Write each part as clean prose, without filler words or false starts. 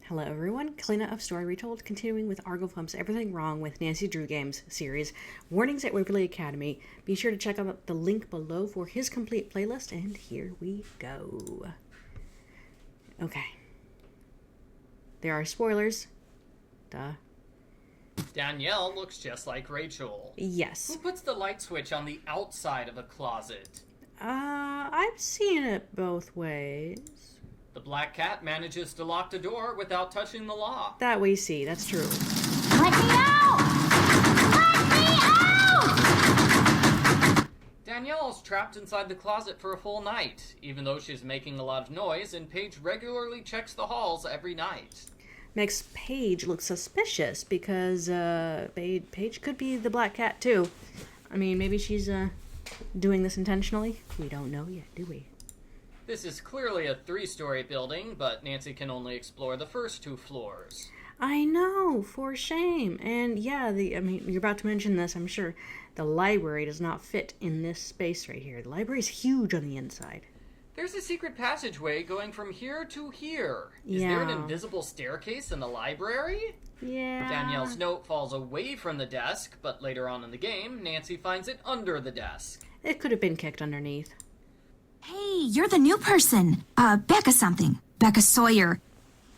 Hello everyone, Calina of StoryRetold, continuing with Arglefumph's Everything Wrong with Nancy Drew Games series, Warnings at Waverly Academy. Be sure to check out the link below for his complete playlist, and here we go. Okay. There are spoilers. Duh. Danielle looks just like Rachel. Yes. Who puts the light switch on the outside of a closet? I've seen it both ways. The black cat manages to lock the door without touching the lock. That we see, that's true. Let me out! Let me out! Danielle's trapped inside the closet for a full night, even though she's making a lot of noise, and Paige regularly checks the halls every night. Makes Paige look suspicious because Paige could be the black cat too. I mean, maybe she's doing this intentionally. We don't know yet, do we? This is clearly a 3-story building, but Nancy can only explore the first 2 floors. I know, for shame. And yeah, you're about to mention this, I'm sure. The library does not fit in this space right here. The library is huge on the inside. There's a secret passageway going from here to here. Is there an invisible staircase in the library? Yeah. Danielle's note falls away from the desk, but later on in the game, Nancy finds it under the desk. It could have been kicked underneath. Hey, you're the new person. Becca something. Becca Sawyer.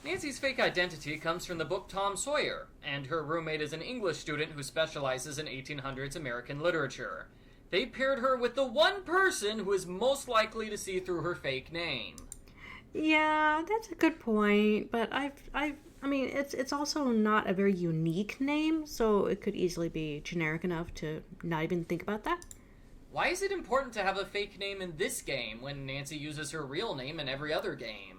Nancy's fake identity comes from the book Tom Sawyer, and her roommate is an English student who specializes in 1800s American literature. They paired her with the one person who is most likely to see through her fake name. Yeah, that's a good point, but it's also not a very unique name, so it could easily be generic enough to not even think about that. Why is it important to have a fake name in this game when Nancy uses her real name in every other game?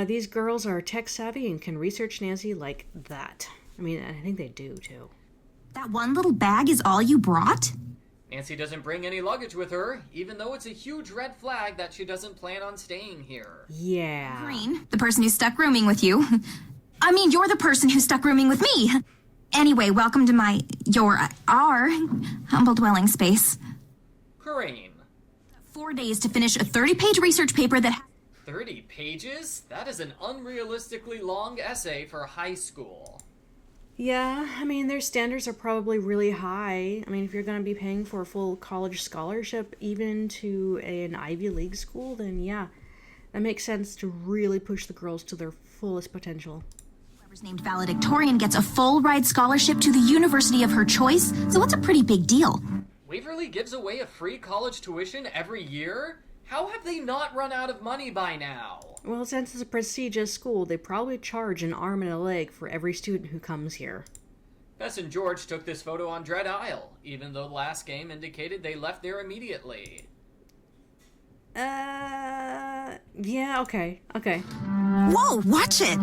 These girls are tech savvy and can research Nancy like that. I mean, I think they do, too. That one little bag is all you brought? Nancy doesn't bring any luggage with her, even though it's a huge red flag that she doesn't plan on staying here. Yeah. Green, the person who stuck rooming with you. I mean, you're the person who stuck rooming with me. Anyway, welcome to our humble dwelling space. Corrine. 4 days to finish a 30-page research paper that... 30 pages? That is an unrealistically long essay for high school. Yeah, I mean, their standards are probably really high. I mean, if you're going to be paying for a full college scholarship, even to an Ivy League school, then yeah, that makes sense to really push the girls to their fullest potential. Whoever's named valedictorian gets a full ride scholarship to the university of her choice, so it's a pretty big deal. Waverly gives away a free college tuition every year? How have they not run out of money by now? Well, since it's a prestigious school, they probably charge an arm and a leg for every student who comes here. Bess and George took this photo on Dread Isle, even though the last game indicated they left there immediately. Yeah, okay. Whoa, watch it!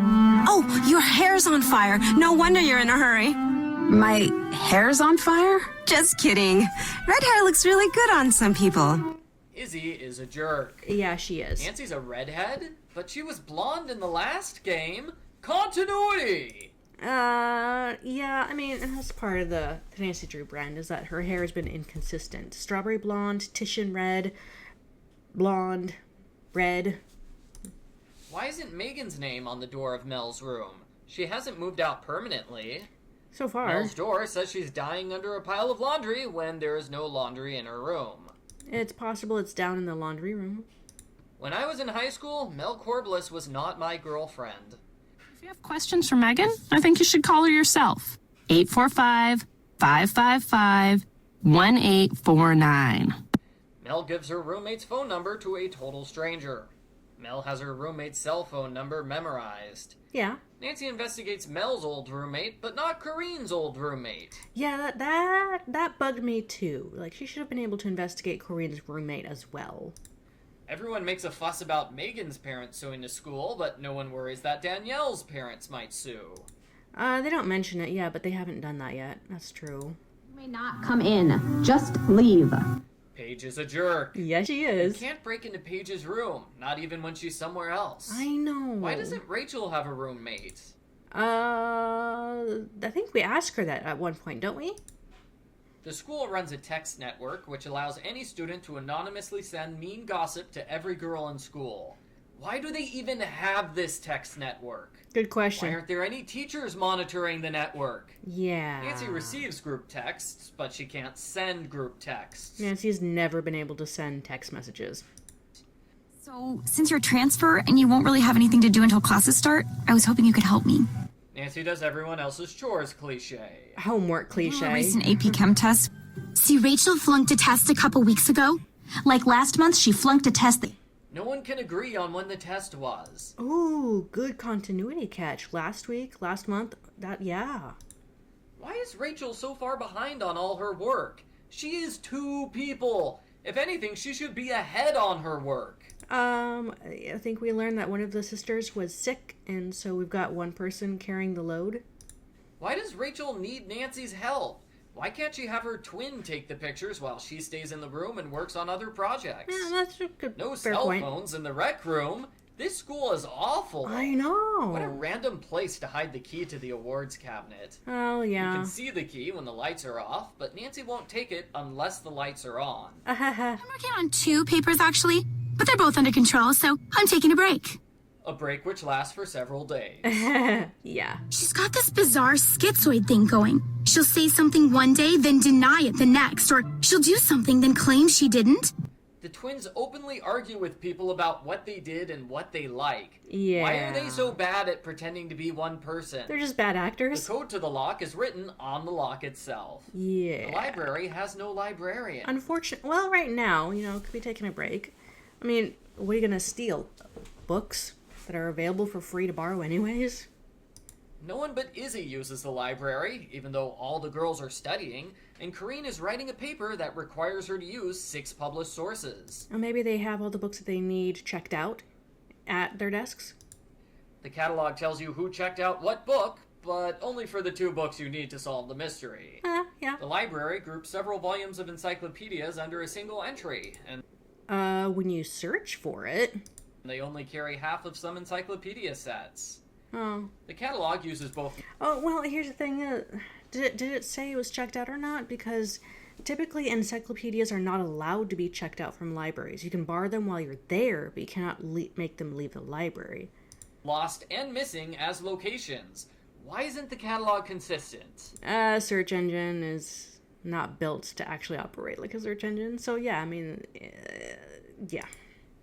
Oh, your hair's on fire. No wonder you're in a hurry. My hair's on fire? Just kidding. Red hair looks really good on some people. Izzy is a jerk. Yeah, she is. Nancy's a redhead, but she was blonde in the last game. Continuity! Yeah, I mean, that's part of the Nancy Drew brand, is that her hair has been inconsistent. Strawberry blonde, Titian red, blonde, red. Why isn't Megan's name on the door of Mel's room? She hasn't moved out permanently. So far. Mel's door says she's dying under a pile of laundry when there is no laundry in her room. It's possible it's down in the laundry room. When I was in high school, Mel Corbliss was not my girlfriend. If you have questions for Megan, I think you should call her yourself. 845-555-1849. Mel gives her roommate's phone number to a total stranger. Mel has her roommate's cell phone number memorized. Yeah. Nancy investigates Mel's old roommate, but not Corine's old roommate. Yeah, that bugged me too. Like, she should have been able to investigate Corine's roommate as well. Everyone makes a fuss about Megan's parents suing the school, but no one worries that Danielle's parents might sue. They don't mention it yet, but they haven't done that yet. That's true. You may not come in. Just leave. Paige is a jerk. Yeah, she You is. can't break into Paige's room, not even when she's somewhere else. I know. Why doesn't Rachel have a roommate? I think we asked her that at one point, don't we? The school runs a text network which allows any student to anonymously send mean gossip to every girl in school. Why do they even have this text network? Good question. Why aren't there any teachers monitoring the network? Yeah. Nancy receives group texts, but she can't send group texts. Nancy's never been able to send text messages. So, since you're transfer and you won't really have anything to do until classes start, I was hoping you could help me. Nancy does everyone else's chores, cliché. Homework A cliche. recent AP Chem test. See, Rachel flunked a test a couple weeks ago. Like last month, she flunked a test that... No one can agree on when the test was. Ooh, good continuity catch. Last week, last month, yeah. Why is Rachel so far behind on all her work? She is 2 people. If anything, she should be ahead on her work. I think we learned that one of the sisters was sick, and so we've got one person carrying the load. Why does Rachel need Nancy's help? Why can't she have her twin take the pictures while she stays in the room and works on other projects? Yeah, that's a good No fair cell point. phones in the rec room. This school is awful. I know. What a random place to hide the key to the awards cabinet. Oh, You yeah. can see the key when the lights are off, but Nancy won't take it unless the lights are on. I'm working on 2 papers, actually, but they're both under control, so I'm taking a break. A break which lasts for several days. Yeah. She's got this bizarre schizoid thing going. She'll say something one day, then deny it the next, or she'll do something, then claim she didn't. The twins openly argue with people about what they did and what they like. Yeah. Why are they so bad at pretending to be one person? They're just bad The actors. code to the lock is written on the lock itself. Yeah. The library has no librarian. Unfortunate. Well, right now, could be taking a break. I mean, what are you going to steal? Books that are available for free to borrow anyways? No one but Izzy uses the library, even though all the girls are studying, and Corrine is writing a paper that requires her to use 6 published sources. Or maybe they have all the books that they need checked out at their desks? The catalog tells you who checked out what book, but only for the 2 books you need to solve the mystery. Yeah. The library groups several volumes of encyclopedias under a single entry, and When you search for it. they only carry half of some encyclopedia sets. Oh. The catalog uses both. Oh, well, here's the thing. Did it say it was checked out or not? Because typically encyclopedias are not allowed to be checked out from libraries. You can borrow them while you're there, but you cannot make them leave the library. Lost and missing as locations. Why isn't the catalog consistent? Search engine is not built to actually operate like a search engine. So, yeah, I mean, yeah.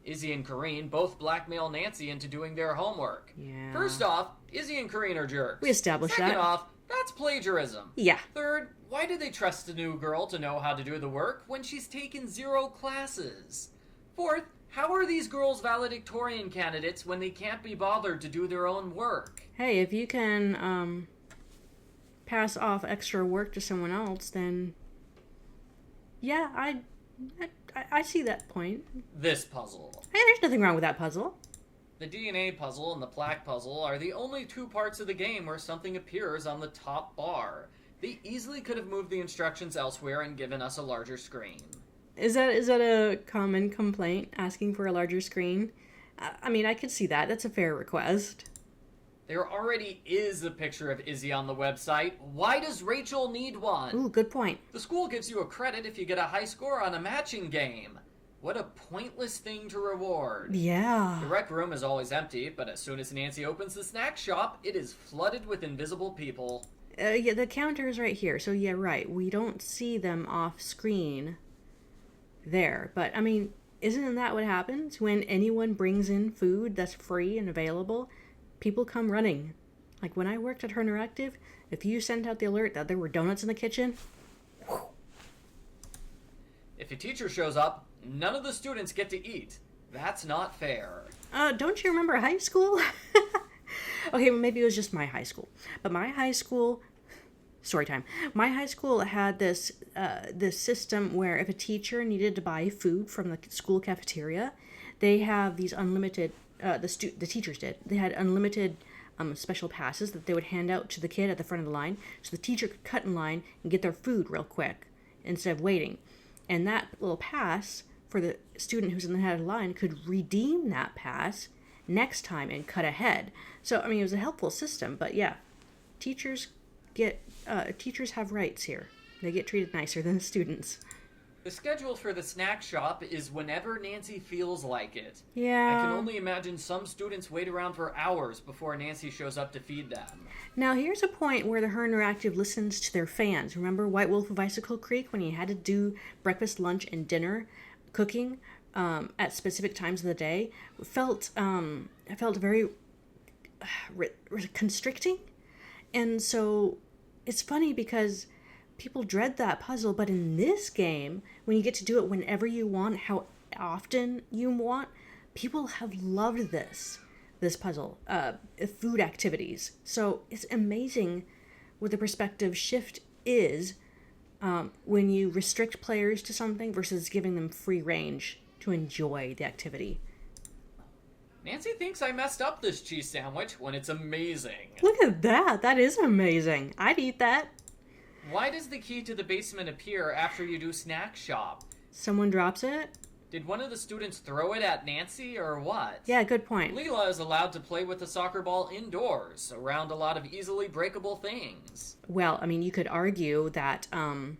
Izzy and Corrine both blackmail Nancy into doing their homework. Yeah. First off, Izzy and Corrine are jerks. We established Second that. off, that's plagiarism. Yeah. Third, why do they trust the new girl to know how to do the work when she's taken 0 classes? Fourth, how are these girls valedictorian candidates when they can't be bothered to do their own work? Hey, if you can pass off extra work to someone else, then yeah, I see that point. This puzzle. Hey, there's nothing wrong with that puzzle. The DNA puzzle and the plaque puzzle are the only 2 parts of the game where something appears on the top bar. They easily could have moved the instructions elsewhere and given us a larger screen. Is that a common complaint, asking for a larger screen? I mean, I could see that. That's a fair request. There already is a picture of Izzy on the website. Why does Rachel need one? Ooh, good point. The school gives you a credit if you get a high score on a matching game. What a pointless thing to reward. Yeah. The rec room is always empty, but as soon as Nancy opens the snack shop, it is flooded with invisible people. Yeah, the counter is right here, so yeah, right. We don't see them off screen there. But, I mean, isn't that what happens when anyone brings in food that's free and available? People come running. Like when I worked at Her Active, if you sent out the alert that there were donuts in the kitchen, whew. If a teacher shows up, none of the students get to eat. That's not fair. Don't you remember high school? Okay, well, maybe it was just my high school. But my high school, story time. My high school had this system where if a teacher needed to buy food from the school cafeteria, they have these unlimited. The teachers did. They had unlimited special passes that they would hand out to the kid at the front of the line, so the teacher could cut in line and get their food real quick instead of waiting. And that little pass for the student who's in the head of the line could redeem that pass next time and cut ahead. So I mean, it was a helpful system. But yeah, teachers have rights here. They get treated nicer than the students. The schedule for the snack shop is whenever Nancy feels like it. Yeah. I can only imagine some students wait around for hours before Nancy shows up to feed them. Now, here's a point where the Her Interactive listens to their fans. Remember White Wolf of Icicle Creek when he had to do breakfast, lunch, and dinner cooking at specific times of the day? It felt very constricting. And so it's funny because people dread that puzzle, but in this game, when you get to do it whenever you want, how often you want, people have loved this puzzle, food activities. So it's amazing what the perspective shift is when you restrict players to something versus giving them free range to enjoy the activity. Nancy thinks I messed up this cheese sandwich when it's amazing. Look at that. That is amazing. I'd eat that. Why does the key to the basement appear after you do snack shop? Someone drops it? Did one of the students throw it at Nancy or what? Yeah, good point. Leela is allowed to play with the soccer ball indoors, around a lot of easily breakable things. Well, I mean, you could argue that you're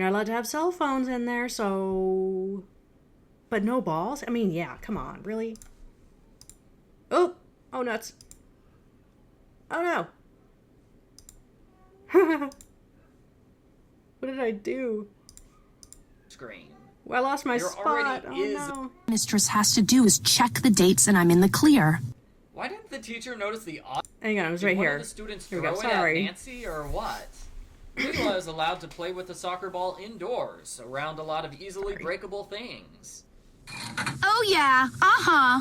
not allowed to have cell phones in there, so... But no balls? I mean, yeah, come on, really? Oh! Oh, nuts. Oh, no. What did I do? Screen. Well, I lost my There spot. already Oh, is- no. Mistress has to do is check the dates and I'm in the clear. Why didn't the teacher notice the odd... Hang on, I was Did right one here. of the students Here we throw go, it sorry. at Nancy or what? Leela is allowed to play with the soccer ball indoors, around a lot of easily breakable things. Oh, yeah. Uh-huh.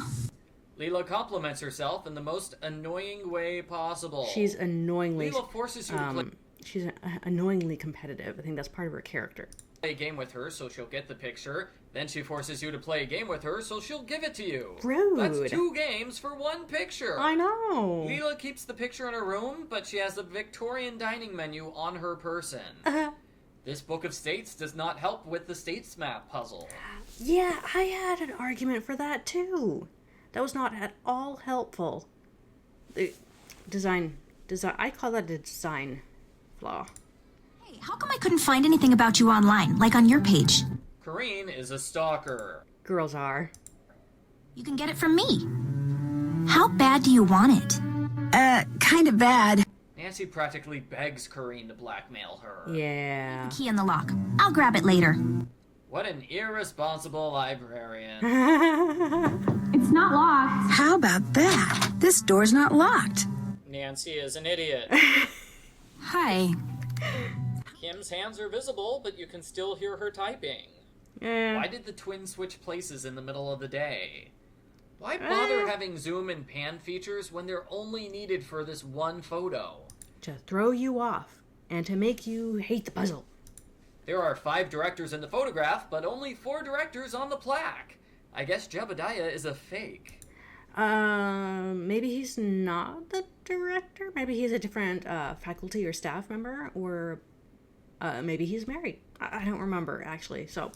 Leela compliments herself in the most annoying way possible. She's annoyingly... Leela forces you to play She's annoyingly competitive. I think that's part of her character. a game with her so she'll get the picture. Then she forces you to play a game with her so she'll give it to you. Rude. That's 2 games for 1 picture. I know. Leela keeps the picture in her room, but she has the Victorian dining menu on her person. This book of states does not help with the states map puzzle. Yeah, I had an argument for that too. That was not at all helpful. The design. I call that a design flaw. Hey, how come I couldn't find anything about you online, like on your page? Corrine is a stalker. Girls are. You can get it from me. How bad do you want it? Kind of bad. Nancy practically begs Corrine to blackmail her. Yeah. Key in the lock. I'll grab it later. What an irresponsible librarian. It's not locked. How about that? This door's not locked. Nancy is an idiot. Hi. Kim's hands are visible, but you can still hear her typing. Why did the twins switch places in the middle of the day? Why bother having zoom and pan features when they're only needed for this one photo? To throw you off and to make you hate the puzzle. There are 5 directors in the photograph, but only 4 directors on the plaque. I guess Jebediah is a fake. Maybe he's not the director. Maybe he's a different faculty or staff member, or maybe he's married. I don't remember actually. So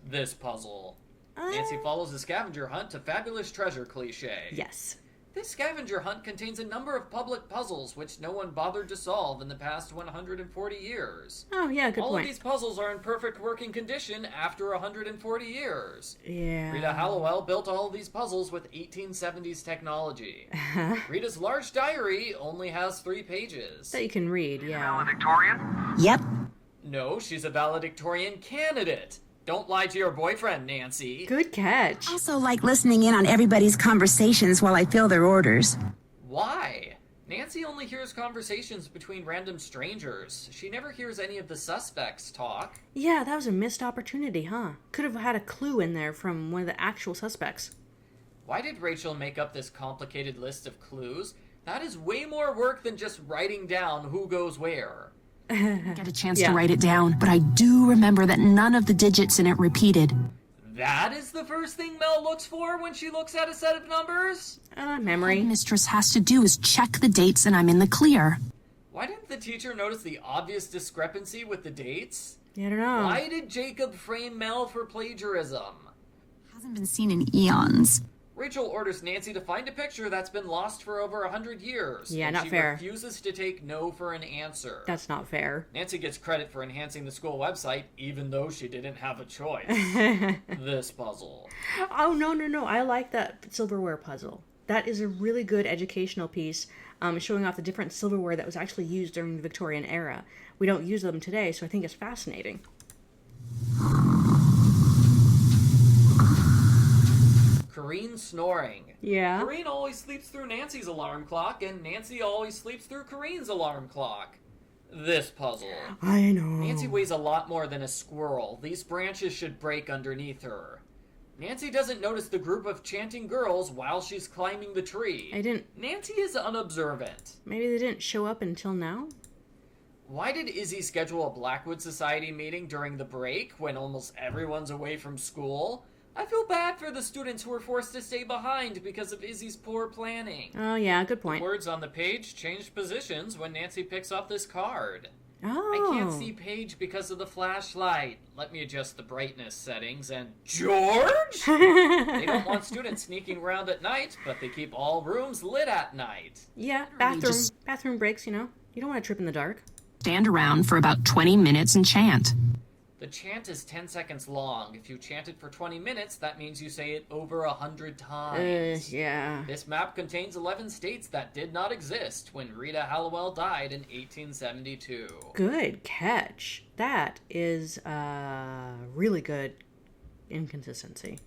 This puzzle. Nancy follows a scavenger hunt to fabulous treasure cliché. yes. This scavenger hunt contains a number of public puzzles which no one bothered to solve in the past 140 years. Oh yeah, good All point. of these puzzles are in perfect working condition after 140 years. Yeah. Rita Hallowell built all of these puzzles with 1870s technology. Rita's large diary only has 3 pages. That you can read. Yeah. Valedictorian? Yep. No, she's a valedictorian candidate. Don't lie to your boyfriend, Nancy. Good catch. Also like listening in on everybody's conversations while I fill their orders. Why? Nancy only hears conversations between random strangers. She never hears any of the suspects talk. Yeah, that was a missed opportunity, huh? Could have had a clue in there from one of the actual suspects. Why did Rachel make up this complicated list of clues? That is way more work than just writing down who goes where. Get a chance Yeah. to write it down, but I do remember that none of the digits in it repeated. That is the first thing Mel looks for when she looks at a set of numbers? Memory. Mistress has to do is check the dates and I'm in the clear. Why didn't the teacher notice the obvious discrepancy with the dates? I don't know. Why did Jacob frame Mel for plagiarism? Hasn't been seen in eons. Rachel orders Nancy to find a picture that's been lost for over 100 years. Yeah, and not she fair. refuses to take no for an answer. That's not fair. Nancy gets credit for enhancing the school website, even though she didn't have a choice. This puzzle. Oh, no. I like that silverware puzzle. That is a really good educational piece, showing off the different silverware that was actually used during the Victorian era. We don't use them today, so I think it's fascinating. Corrine snoring. Yeah. Corrine always sleeps through Nancy's alarm clock, and Nancy always sleeps through Corine's alarm clock. This puzzle. I know. Nancy weighs a lot more than a squirrel. These branches should break underneath her. Nancy doesn't notice the group of chanting girls while she's climbing the tree. I didn't... Nancy is unobservant. Maybe they didn't show up until now? Why did Izzy schedule a Blackwood Society meeting during the break when almost everyone's away from school? I feel bad for the students who were forced to stay behind because of Izzy's poor planning. Oh, yeah, good point. Words on the page changed positions when Nancy picks up this card. Oh. I can't see Paige because of the flashlight. Let me adjust the brightness settings and... George? They don't want students sneaking around at night, but they keep all rooms lit at night. Yeah, bathroom breaks, You don't want to trip in the dark. Stand around for about 20 minutes and chant. The chant is 10 seconds long. If you chant it for 20 minutes, that means you say it over 100 times. Yeah. This map contains 11 states that did not exist when Rita Hallowell died in 1872. Good catch. That is really good inconsistency.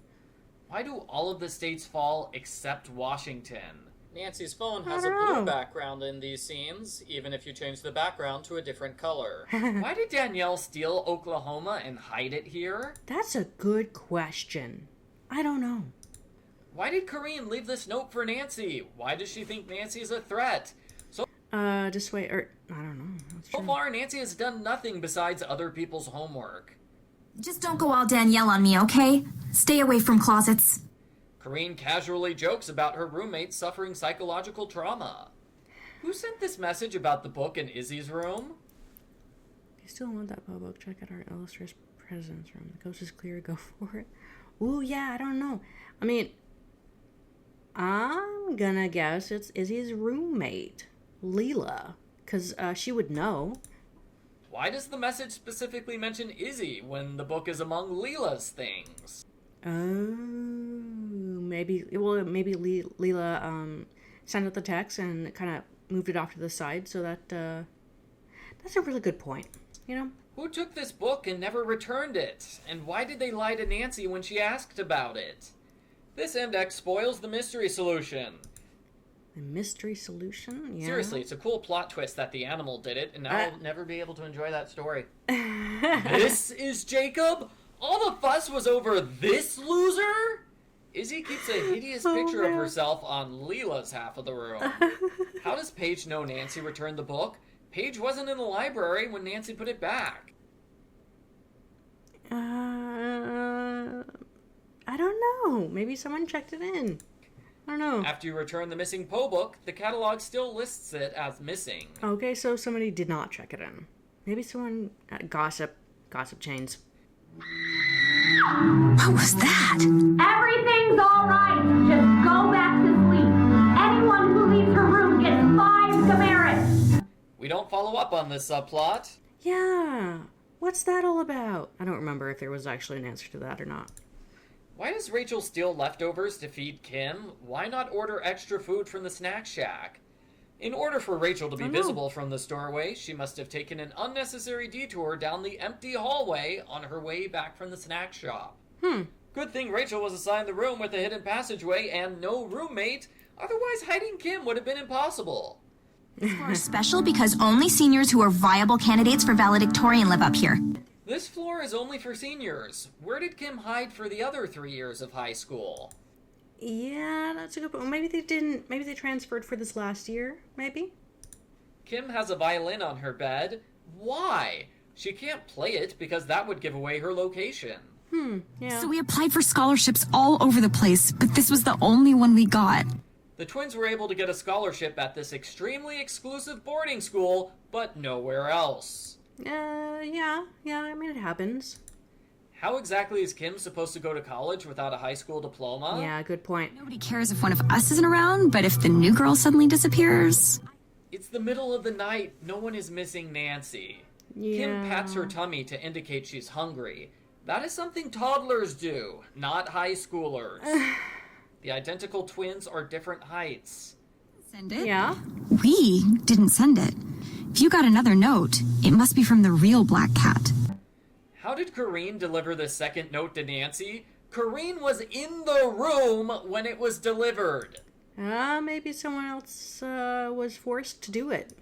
Why do all of the states fall except Washington? Nancy's phone has I a don't blue know. background in these scenes, even if you change the background to a different color. Why did Danielle steal Oklahoma and hide it here? That's a good question. I don't know. Why did Corrine leave this note for Nancy? Why does she think Nancy is a threat? Just wait, I don't know. That's So true. far, Nancy has done nothing besides other people's homework. Just don't go all Danielle on me, okay? Stay away from closets. Corrine casually jokes about her roommate suffering psychological trauma. Who sent this message about the book in Izzy's room? If you still want that book, check out our illustrious president's room. The coast is clear, go for it. Ooh, yeah, I don't know. I mean, I'm gonna guess it's Izzy's roommate, Leela, because she would know. Why does the message specifically mention Izzy when the book is among Leela's things? Oh, maybe Leela sent out the text and kind of moved it off to the side, so that that's a really good point, Who took this book and never returned it? And why did they lie to Nancy when she asked about it? This index spoils the mystery solution. The mystery solution? Yeah. Seriously, it's a cool plot twist that the animal did it, and now I'll never be able to enjoy that story. This is Jacob? All the fuss was over this loser? Izzy keeps a hideous picture of herself on Leela's half of the room. How does Paige know Nancy returned the book? Paige wasn't in the library when Nancy put it back. I don't know. Maybe someone checked it in. I don't know. After you return the missing Poe book, the catalog still lists it as missing. Okay, so somebody did not check it in. Maybe someone... gossip chains. What was that? Everything's all right. Just go back to sleep. Anyone who leaves her room gets 5 demerits. We don't follow up on this subplot. Yeah. What's that all about? I don't remember if there was actually an answer to that or not. Why does Rachel steal leftovers to feed Kim? Why not order extra food from the snack shack? In order for Rachel to be visible from the doorway, she must have taken an unnecessary detour down the empty hallway on her way back from the snack shop. Good thing Rachel was assigned the room with a hidden passageway and no roommate. Otherwise, hiding Kim would have been impossible. We're special because only seniors who are viable candidates for valedictorian live up here. This floor is only for seniors. Where did Kim hide for the other 3 years of high school? Yeah, that's a good point. Maybe they didn't. Maybe they transferred for this last year. Maybe. Kim has a violin on her bed. Why? She can't play it because that would give away her location. Yeah. So we applied for scholarships all over the place, but this was the only one we got. The twins were able to get a scholarship at this extremely exclusive boarding school, but nowhere else. Yeah. I mean, it happens. How exactly is Kim supposed to go to college without a high school diploma? Yeah, good point. Nobody cares if one of us isn't around, but if the new girl suddenly disappears... It's the middle of the night. No one is missing Nancy. Yeah. Kim pats her tummy to indicate she's hungry. That is something toddlers do, not high schoolers. The identical twins are different heights. Send it? Yeah. We didn't send it. If you got another note, it must be from the real Black Cat. How did Corrine deliver the second note to Nancy? Corrine was in the room when it was delivered. Maybe someone else was forced to do it.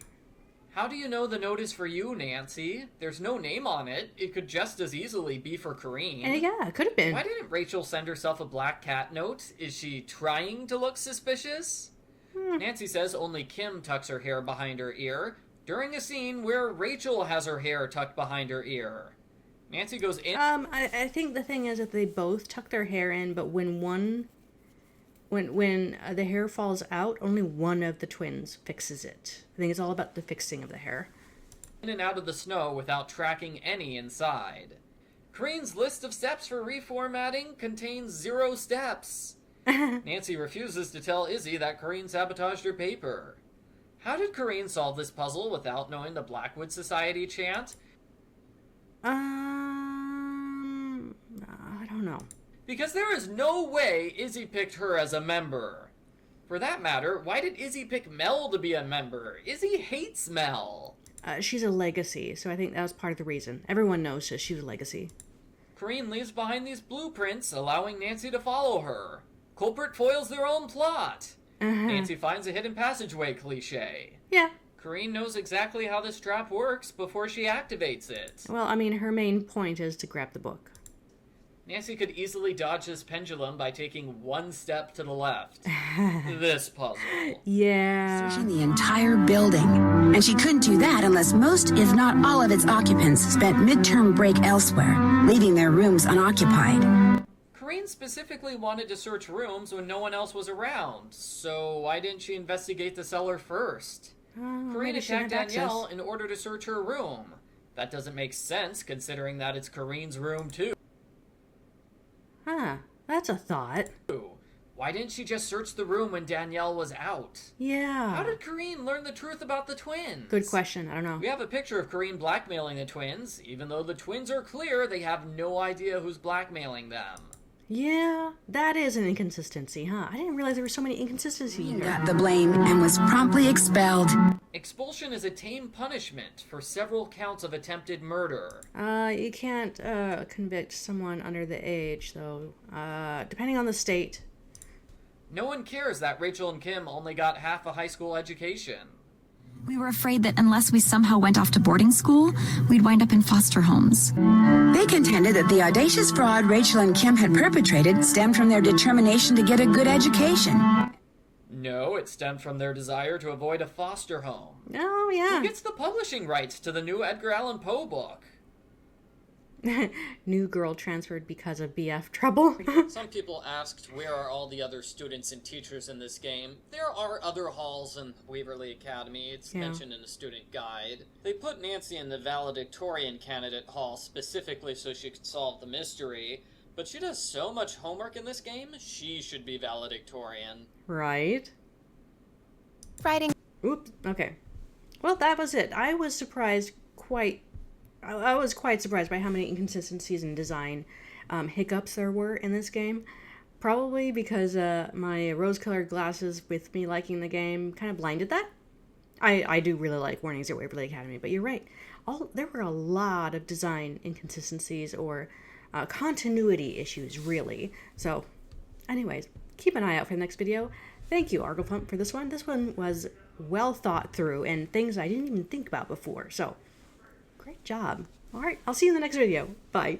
How do you know the note is for you, Nancy? There's no name on it. It could just as easily be for Corrine. Yeah, it could have been. Why didn't Rachel send herself a Black Cat note? Is she trying to look suspicious? Nancy says only Kim tucks her hair behind her ear during a scene where Rachel has her hair tucked behind her ear. Nancy goes in. I think the thing is that they both tuck their hair in, but when the hair falls out, only one of the twins fixes it. I think it's all about the fixing of the hair. In and out of the snow without tracking any inside. Corine's list of steps for reformatting contains 0 steps. Nancy refuses to tell Izzy that Corrine sabotaged her paper. How did Corrine solve this puzzle without knowing the Blackwood Society chant? I don't know. Because there is no way Izzy picked her as a member. For that matter, why did Izzy pick Mel to be a member? Izzy hates Mel. She's a legacy, so I think that was part of the reason. Everyone knows that she was a legacy. Corrine leaves behind these blueprints, allowing Nancy to follow her. Culprit foils their own plot. Nancy finds a hidden passageway cliché. Yeah. Corrine knows exactly how this trap works before she activates it. Well, I mean, her main point is to grab the book. Nancy could easily dodge this pendulum by taking 1 step to the left. This puzzle. Yeah. Searching the entire building. And she couldn't do that unless most, if not all of its occupants spent midterm break elsewhere, leaving their rooms unoccupied. Corrine specifically wanted to search rooms when no one else was around, so why didn't she investigate the cellar first? Corrine attacked Danielle in order to search her room. That doesn't make sense, considering that it's Corine's room, too. Huh. That's a thought. Why didn't she just search the room when Danielle was out? Yeah. How did Corrine learn the truth about the twins? Good question. I don't know. We have a picture of Corrine blackmailing the twins. Even though the twins are clear, they have no idea who's blackmailing them. Yeah, that is an inconsistency, huh? I didn't realize there were so many inconsistencies here. Got the blame and was promptly expelled. Expulsion is a tame punishment for several counts of attempted murder. You can't convict someone under the age, though. Depending on the state. No one cares that Rachel and Kim only got half a high school education. We were afraid that unless we somehow went off to boarding school, we'd wind up in foster homes. They contended that the audacious fraud Rachel and Kim had perpetrated stemmed from their determination to get a good education. No, it stemmed from their desire to avoid a foster home. Oh, yeah. Who gets the publishing rights to the new Edgar Allan Poe book? New girl transferred because of BF trouble. Some people asked, where are all the other students and teachers in this game? There are other halls in Waverly Academy. It's mentioned in the student guide. They put Nancy in the valedictorian candidate hall specifically so she could solve the mystery. But she does so much homework in this game, she should be valedictorian. Right. Writing. Oops. Okay. Well, that was it. I was quite surprised by how many inconsistencies in design hiccups there were in this game. Probably because my rose-colored glasses with me liking the game kind of blinded that. I do really like Warnings at Waverly Academy, but you're right. There were a lot of design inconsistencies or continuity issues, really. So, anyways, keep an eye out for the next video. Thank you, Arglefumph, for this one. This one was well thought through and things I didn't even think about before. So, great job. All right, I'll see you in the next video. Bye.